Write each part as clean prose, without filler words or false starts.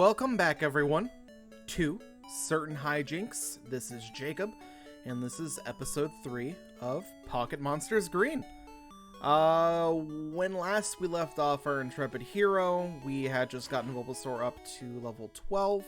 Welcome back, everyone, to Certain Hijinks. This is Jacob, and this is episode 3 of Pocket Monsters Green. When last we left off our intrepid hero, we had just gotten Bulbasaur up to level 12.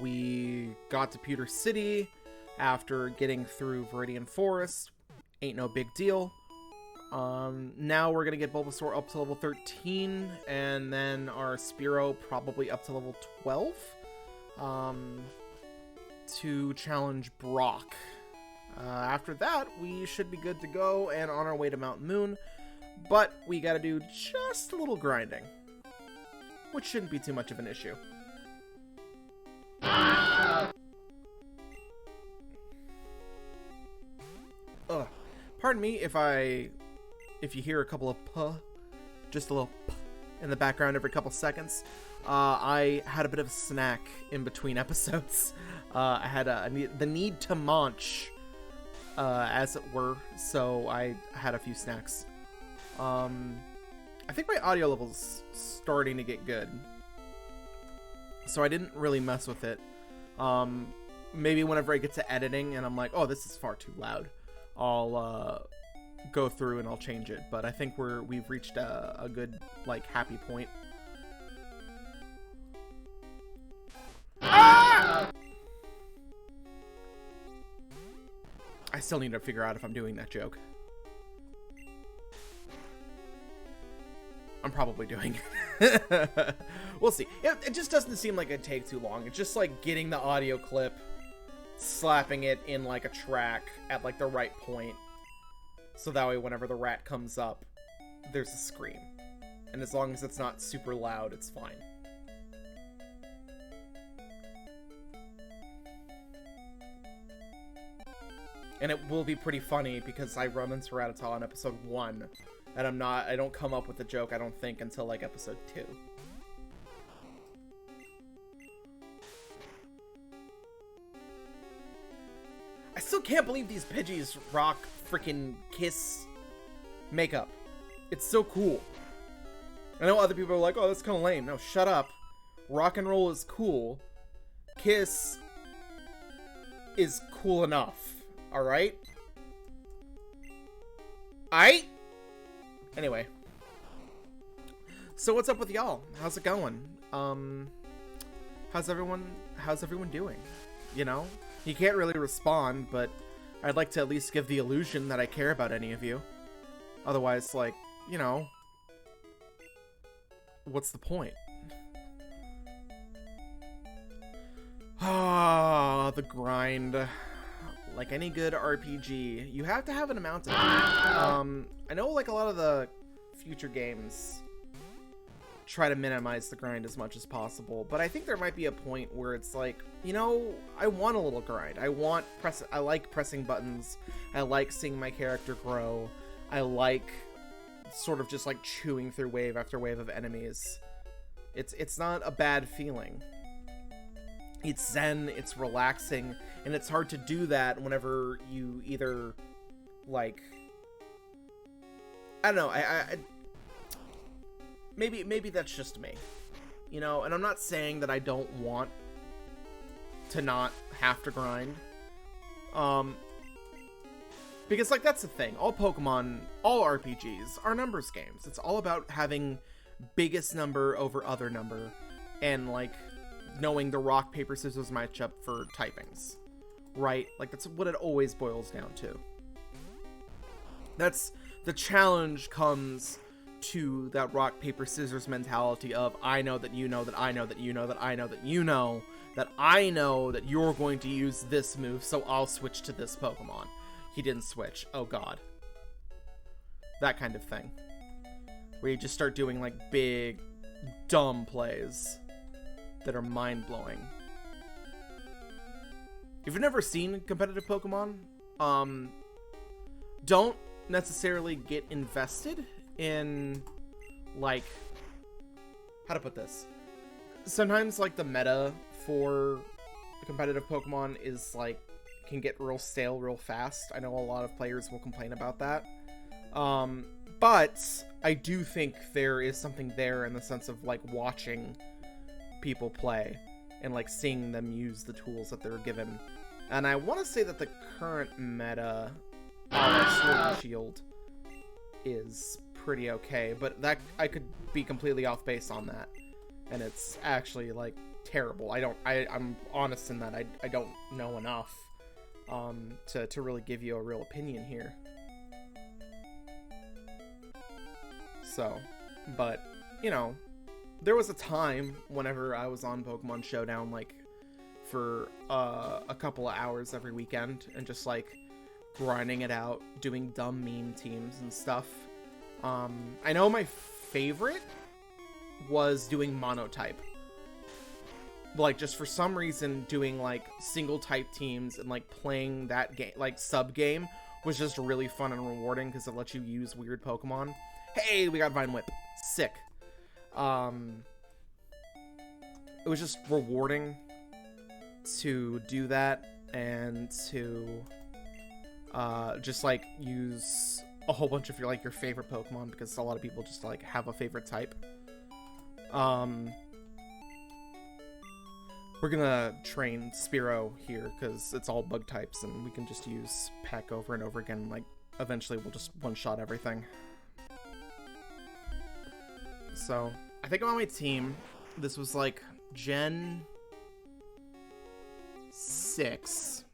We got to Pewter City after getting through Viridian Forest. Ain't no big deal. Now we're gonna get Bulbasaur up to level 13, and then our Spearow probably up to level 12, to challenge Brock. After that, we should be good to go and on our way to Mount Moon, but we gotta do just a little grinding, which shouldn't be too much of an issue. Pardon me if you hear a couple of just a little in the background every couple seconds. I had a bit of a snack in between episodes. I had the need to munch, as it were, so I had a few snacks. I think my audio level's starting to get good, so I didn't really mess with it. Maybe whenever I get to editing and I'm like, oh, this is far too loud, I'll go through and I'll change it, but I think we've reached a good, like, happy point. Ah! I still need to figure out if I'm doing that joke. I'm probably doing it. We'll see. It just doesn't seem like it'd take too long. It's just like getting the audio clip, slapping it in like a track at like the right point, so that way whenever the rat comes up, there's a scream. And as long as it's not super loud, it's fine. And it will be pretty funny because I run into Rattata in episode 1, and I don't come up with a joke, I don't think, until like episode 2. I still can't believe these Pidgeys rock freaking Kiss makeup. It's so cool. I know other people are like, oh, that's kind of lame. No, shut up. Rock and roll is cool. Kiss is cool enough. Alright? Anyway. So what's up with y'all? How's it going? How's everyone doing? You know? You can't really respond, but I'd like to at least give the illusion that I care about any of you. Otherwise, like, you know, what's the point? Ah, the grind. Like any good RPG, you have to have an amount of it. I know, like, a lot of the future games try to minimize the grind as much as possible, but I think there might be a point where it's like, you know, I want a little grind. I like pressing buttons. I like seeing my character grow. I like sort of just like chewing through wave after wave of enemies. It's not a bad feeling. It's zen, it's relaxing, and it's hard to do that whenever you either, like, I don't know, maybe that's just me, you know, and I'm not saying that I don't want to not have to grind, because, like, that's the thing, all Pokemon, all RPGs are numbers games. It's all about having biggest number over other number, and, like, knowing the rock, paper, scissors matchup for typings, right? Like, that's what it always boils down to. That's the challenge comes to that rock, paper, scissors mentality of, I know that you know that I know that you know that I know that you know that I know that you're going to use this move, so I'll switch to this Pokemon. He didn't switch. Oh god. That kind of thing. Where you just start doing, like, big, dumb plays that are mind-blowing. If you've never seen competitive Pokemon, don't necessarily get invested in, like, how to put this? Sometimes, like, the meta for competitive Pokemon is, like, can get real stale real fast. I know a lot of players will complain about that. But I do think there is something there in the sense of, like, watching people play and like seeing them use the tools that they're given. And I want to say that the current meta Sword and Shield is pretty okay, but that I could be completely off base on that, and it's actually like terrible. I'm honest in that I don't know enough to really give you a real opinion here. So, but you know, there was a time whenever I was on Pokemon Showdown like for a couple of hours every weekend and just like grinding it out, doing dumb meme teams and stuff. I know my favorite was doing monotype. Like, just for some reason, doing, like, single-type teams and, like, playing that game, like, sub-game was just really fun and rewarding because it lets you use weird Pokemon. Hey, we got Vine Whip. Sick. It was just rewarding to do that and to just, like, use a whole bunch of your favorite Pokemon, because a lot of people just like have a favorite type. We're gonna train Spearow here because it's all bug types and we can just use Peck over and over again. Like, eventually we'll just one-shot everything. So I think on my team, this was like Gen 6,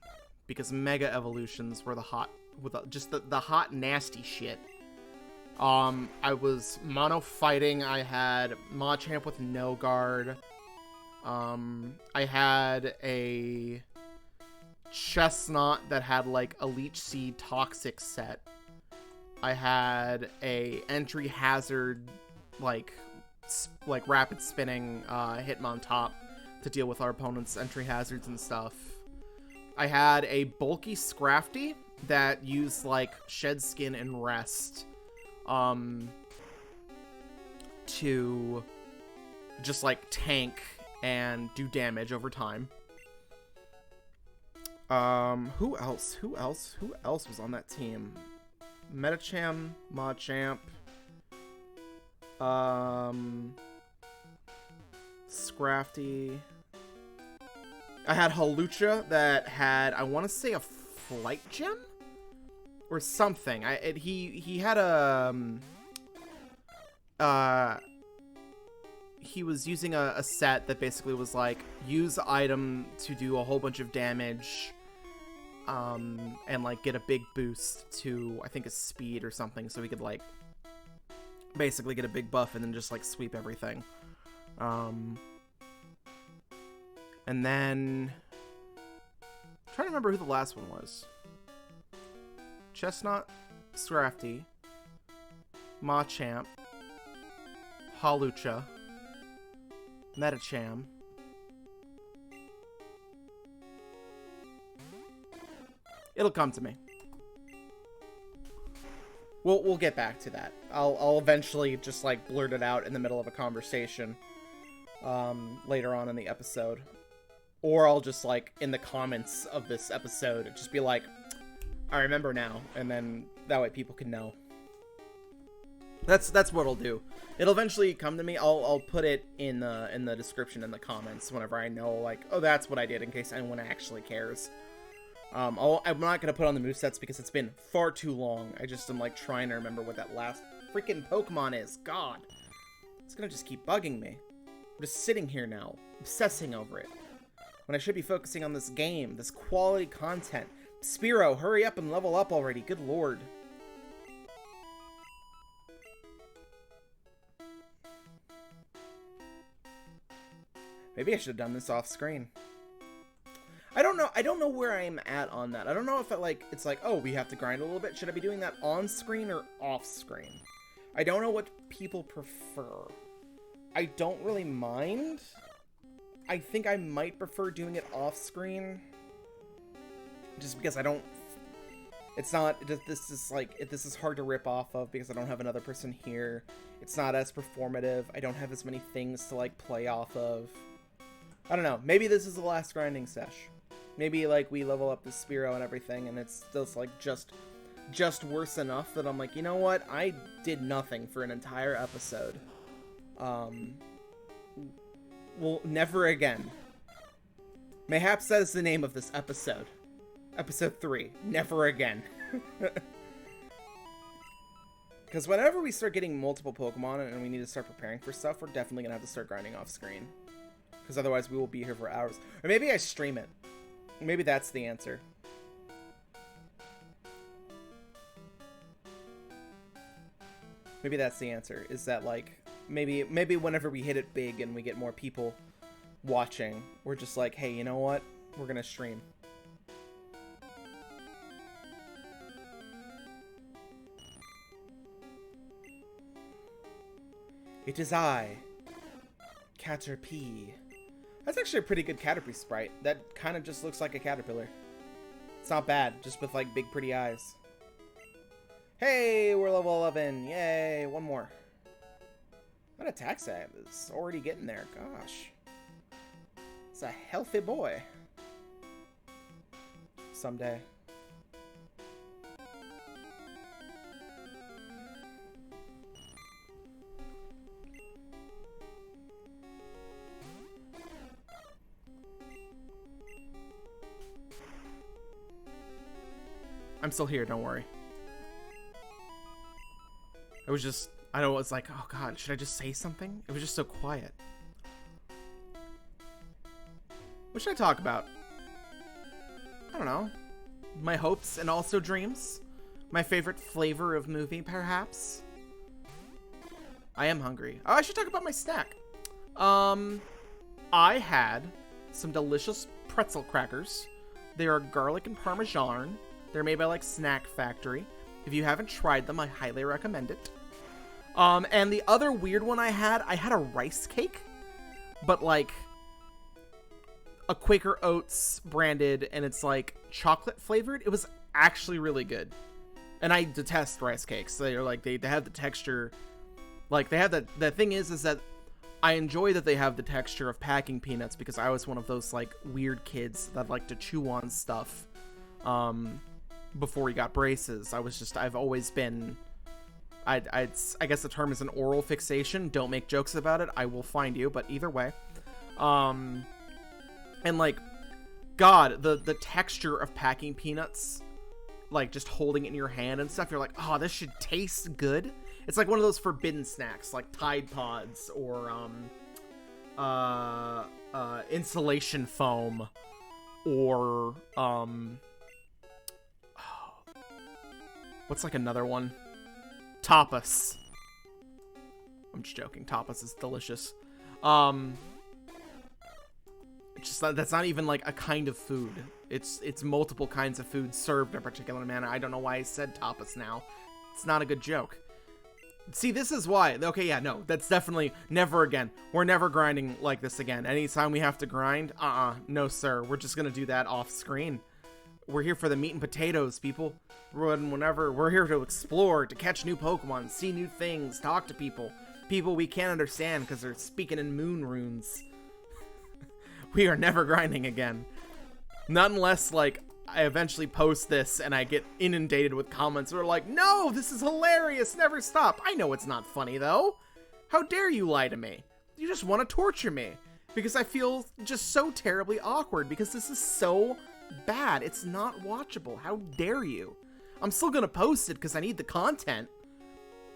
because Mega Evolutions were the hot, with just the hot nasty shit. I was mono fighting. I had Machamp with no guard. I had a Chestnut that had like a Leech Seed Toxic set. I had a Entry Hazard like rapid spinning Hitmontop to deal with our opponent's entry hazards and stuff. I had a bulky Scrafty that used like Shed Skin and Rest to just like tank and do damage over time. Who else was on that team? Metacham, Machamp, Scrafty. I had Hawlucha that had, I want to say, a Flight Gem or something. He had a he was using a set that basically was like, use item to do a whole bunch of damage, and like get a big boost to, I think, a speed or something, so he could like basically get a big buff and then just like sweep everything. And then I'm trying to remember who the last one was. Chestnut, Scrafty, Machamp, Hawlucha, Metacham. It'll come to me. We'll get back to that. I'll eventually just like blurt it out in the middle of a conversation later on in the episode. Or I'll just like in the comments of this episode just be like, I remember now, and then that way people can know. That's what I'll do. It'll eventually come to me. I'll put it in the description in the comments whenever I know, like, oh, that's what I did, in case anyone actually cares. I'm not gonna put on the movesets because it's been far too long. I just am like trying to remember what that last freaking Pokemon is. God, it's gonna just keep bugging me. I'm just sitting here now, obsessing over it, when I should be focusing on this game, this quality content. Spearow, hurry up and level up already. Good lord. Maybe I should have done this off screen. I don't know where I'm at on that. I don't know if it's like, oh, we have to grind a little bit. Should I be doing that on screen or off screen? I don't know what people prefer. I don't really mind. I think I might prefer doing it off screen, just because I don't, it's not, this is hard to rip off of because I don't have another person here. It's not as performative. I don't have as many things to like play off of. I don't know. Maybe this is the last grinding sesh. Maybe like we level up the Spearow and everything and it's still like just worse enough that I'm like, you know what? I did nothing for an entire episode. Well, never again. Mayhaps that is the name of this episode. Episode 3. Never again. Because whenever we start getting multiple Pokemon and we need to start preparing for stuff, we're definitely going to have to start grinding off screen. Because otherwise we will be here for hours. Or maybe I stream it. Maybe that's the answer. Maybe that's the answer. Is that like, maybe whenever we hit it big and we get more people watching, we're just like, hey, you know what? We're going to stream. It is I, Caterpie. That's actually a pretty good Caterpie sprite. That kind of just looks like a caterpillar. It's not bad, just with like big pretty eyes. Hey, we're level 11. Yay, one more. What attacks I have is already getting there. Gosh. It's a healthy boy. Someday. I'm still here, don't worry. It was just, I know, it was like, oh god, should I just say something? It was just so quiet. What should I talk about? I don't know. My hopes and also dreams? My favorite flavor of movie, perhaps? I am hungry. Oh, I should talk about my snack. I had some delicious pretzel crackers. They are garlic and parmesan. They're made by, like, Snack Factory. If you haven't tried them, I highly recommend it. And the other weird one I had a rice cake, but, like, a Quaker Oats branded, and it's, like, chocolate flavored. It was actually really good. And I detest rice cakes. They're, like, they have the texture, like, they have the thing is that I enjoy that they have the texture of packing peanuts, because I was one of those, like, weird kids that like to chew on stuff. Before he got braces, I've always been, I guess the term is an oral fixation. Don't make jokes about it. I will find you, but either way. And like, God, the texture of packing peanuts, like just holding it in your hand and stuff, you're like, oh, this should taste good. It's like one of those forbidden snacks, like Tide Pods or, insulation foam or, what's like another one? Tapas. I'm just joking. Tapas is delicious. It's just that's not even like a kind of food. It's multiple kinds of food served in a particular manner. I don't know why I said tapas now. It's not a good joke. See, this is why. Okay, yeah, no, that's definitely never again. We're never grinding like this again. Anytime we have to grind, no sir. We're just gonna do that off screen. We're here for the meat and potatoes, people. Whenever we're here to explore, to catch new Pokemon, see new things, talk to people. People we can't understand because they're speaking in moon runes. We are never grinding again. Not unless, like, I eventually post this and I get inundated with comments that are like, no, this is hilarious, never stop. I know it's not funny, though. How dare you lie to me? You just want to torture me. Because I feel just so terribly awkward because this is so bad. It's not watchable. How dare you? I'm still gonna post it because I need the content,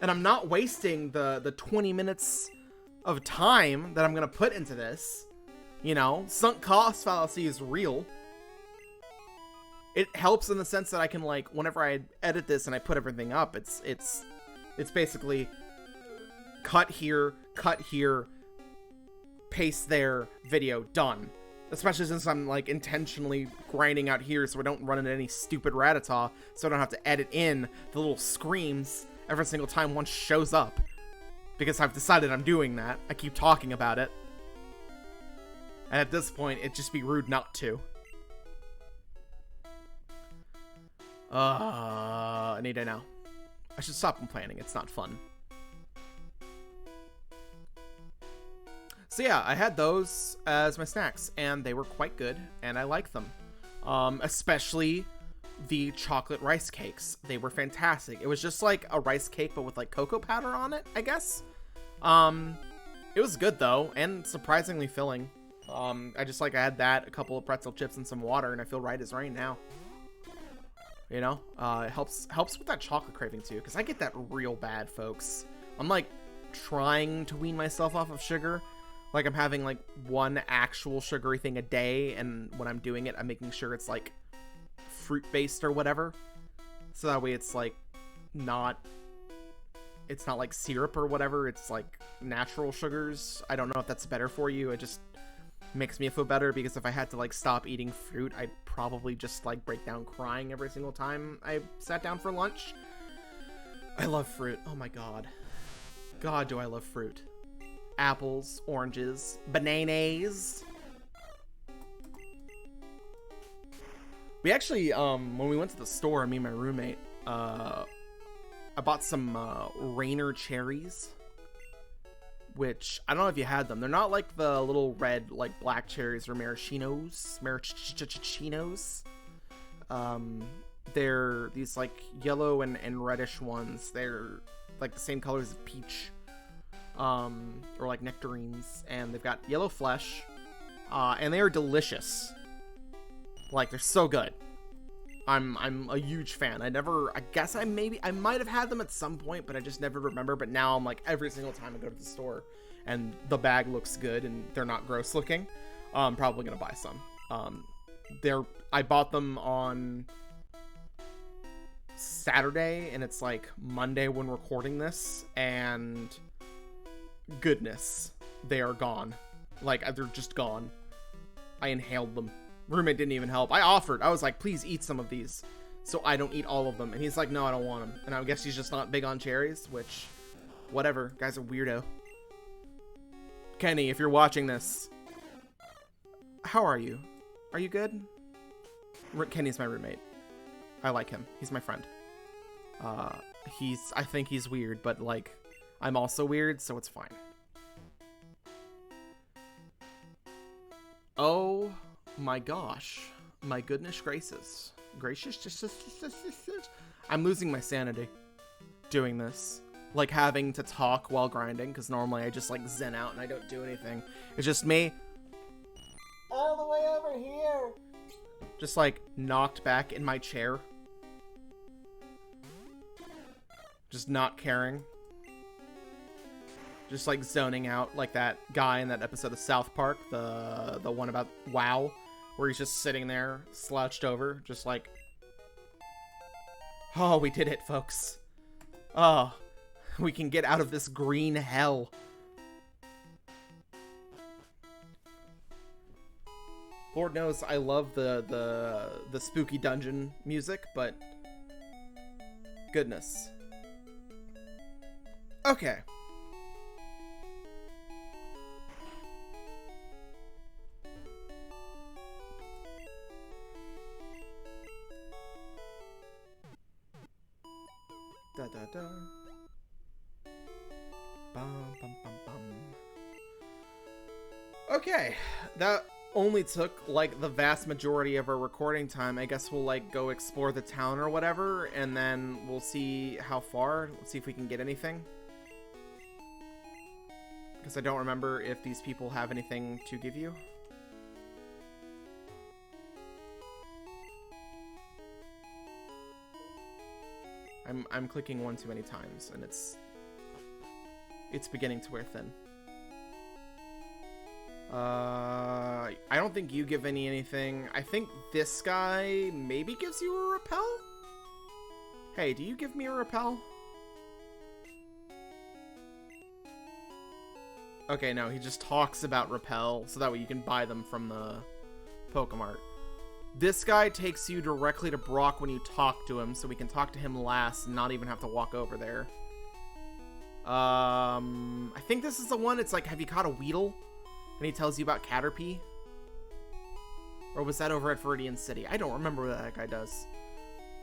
and I'm not wasting the 20 minutes of time that I'm gonna put into this. You know, sunk cost fallacy is real. It helps in the sense that I can, like, whenever I edit this and I put everything up, it's basically cut here, paste there, video, done. Especially since I'm, like, intentionally grinding out here so I don't run into any stupid Rattata, so I don't have to edit in the little screams every single time one shows up. Because I've decided I'm doing that. I keep talking about it. And at this point, it'd just be rude not to. Any day now. I should stop complaining. It's not fun. So yeah, I had those as my snacks, and they were quite good, and I like them. Especially the chocolate rice cakes. They were fantastic. It was just like a rice cake, but with like cocoa powder on it, I guess. It was good though, and surprisingly filling. I had that, a couple of pretzel chips and some water, and I feel right as rain now. You know, it helps with that chocolate craving too, because I get that real bad, folks. I'm like trying to wean myself off of sugar. Like I'm having like one actual sugary thing a day, and when I'm doing it, I'm making sure it's like fruit based or whatever. So that way it's like it's not like syrup or whatever. It's like natural sugars. I don't know if that's better for you. It just makes me feel better, because if I had to like stop eating fruit, I'd probably just like break down crying every single time I sat down for lunch. I love fruit. Oh my god. God, do I love fruit. Apples, oranges, bananas. We actually, when we went to the store, me and my roommate, I bought some Rainer cherries, which I don't know if you had them. They're not like the little red, like black cherries or maraschinos. They're these like yellow and reddish ones. They're like the same colors as peach, or like nectarines, and they've got yellow flesh, and they are delicious. Like, they're so good. I'm a huge fan. I guess I might have had them at some point, but I just never remember. But now I'm like, every single time I go to the store and the bag looks good and they're not gross looking, I'm probably gonna buy some. I bought them on Saturday, and it's like Monday when recording this, and goodness, they are gone. Like, they're just gone. I inhaled them. Roommate didn't even help. I offered. I was like, please eat some of these so I don't eat all of them. And he's like, no, I don't want them. And I guess he's just not big on cherries, which, whatever. Guy's a weirdo. Kenny, if you're watching this, how are you? Are you good? Kenny's my roommate. I like him. He's my friend. I think he's weird, but like, I'm also weird, so it's fine. Oh my gosh. My goodness gracious. I'm losing my sanity doing this. Like, having to talk while grinding, because normally I just like zen out and I don't do anything. It's just me all the way over here, just like knocked back in my chair, just not caring, just like zoning out, like that guy in that episode of South Park, the one about WoW, where he's just sitting there slouched over, just like, oh, we did it, folks. Oh, we can get out of this green hell. Lord knows I love the spooky dungeon music, but goodness. Okay. Da da da. Bum bum bum bum. Okay, that only took like the vast majority of our recording time. I guess we'll like go explore the town or whatever, and then we'll see how far. Let's see if we can get anything. Because I don't remember if these people have anything to give you. I'm clicking one too many times, and it's beginning to wear thin. I don't think you give anything. I think this guy maybe gives you a repel? Hey, do you give me a repel? Okay, no, he just talks about repel, so that way you can buy them from the Pokemart. This guy takes you directly to Brock when you talk to him, so we can talk to him last and not even have to walk over there. I think this is the one, it's like, have you caught a Weedle? And he tells you about Caterpie? Or was that over at Viridian City? I don't remember what that guy does.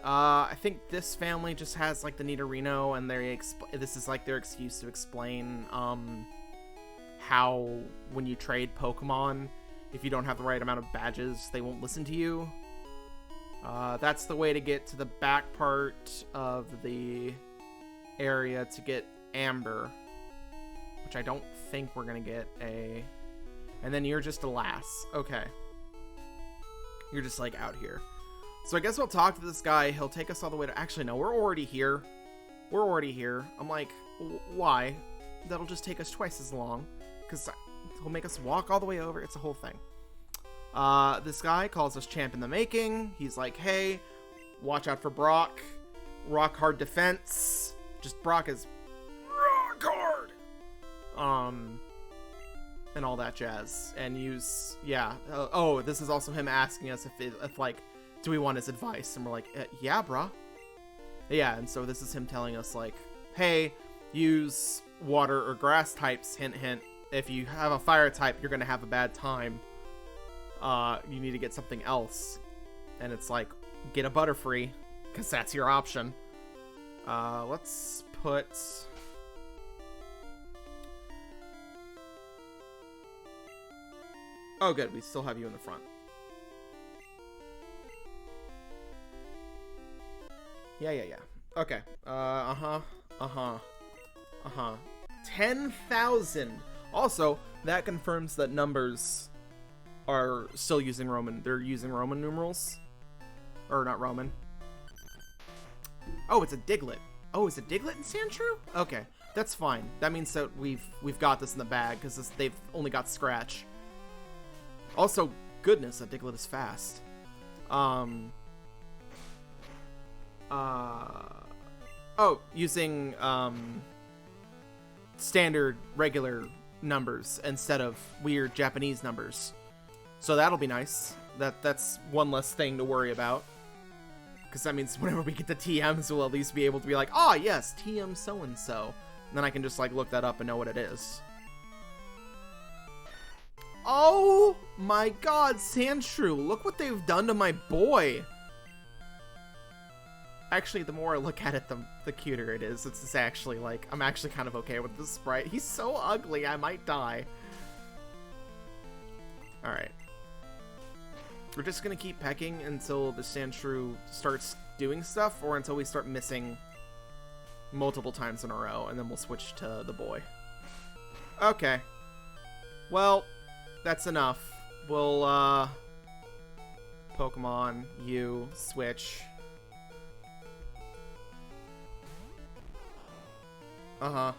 I think this family just has, like, the Nidorino, and this is, like, their excuse to explain, how when you trade Pokemon, if you don't have the right amount of badges, they won't listen to you. That's the way to get to the back part of the area to get Amber, which I don't think we're gonna get a... And then you're just a lass. Okay. You're just, like, out here. So I guess we'll talk to this guy. He'll take us all the way to... Actually, no, we're already here. We're already here. I'm like, why? That'll just take us twice as long. Because he'll make us walk all the way over. It's a whole thing. This guy calls us champ in the making. He's like, hey, watch out for Brock. Rock hard defense. Just Brock is rock hard. And all that jazz. And use, yeah. Oh, this is also him asking us if like, do we want his advice? And we're like, yeah, brah. Yeah, and so this is him telling us, like, hey, use water or grass types, hint, hint. If you have a fire type, you're going to have a bad time. You need to get something else. And it's like, get a Butterfree, because that's your option. Let's put... Oh, good, we still have you in the front. Yeah. Okay. 10,000. Also, that confirms that numbers are still using Roman. They're using Roman numerals. Or not Roman. Oh, it's a Diglett. Oh, is it Diglett in Sandshrew? Okay, that's fine. That means that we've got this in the bag because they've only got Scratch. Also, goodness, that Diglett is fast. Using standard regular numbers instead of weird Japanese numbers. So that'll be nice. That's one less thing to worry about. Because that means whenever we get the TMs, we'll at least be able to be like, ah, yes, TM so-and-so. And then I can just, like, look that up and know what it is. Oh my god, Sandshrew, look what they've done to my boy. Actually, the more I look at it, the cuter it is. It's actually, like, I'm actually kind of okay with this sprite. He's so ugly, I might die. Alright. We're just gonna keep pecking until the Sandshrew starts doing stuff, or until we start missing multiple times in a row, and then we'll switch to the boy. Okay. Well, that's enough. We'll, Pokemon, you, switch. That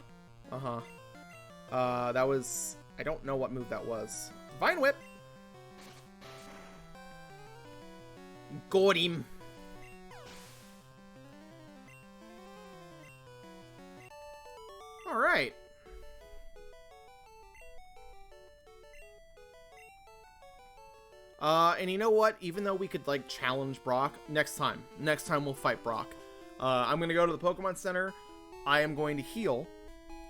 was... I don't know what move that was. Vine Whip! Got him! Alright. And you know what? Even though we could, like, challenge Brock, next time we'll fight Brock. I'm gonna go to the Pokemon Center. I am going to heal.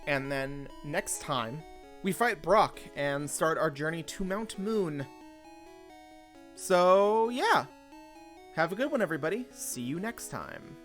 And then next time, we fight Brock and start our journey to Mount Moon. So, yeah. Have a good one, everybody. See you next time.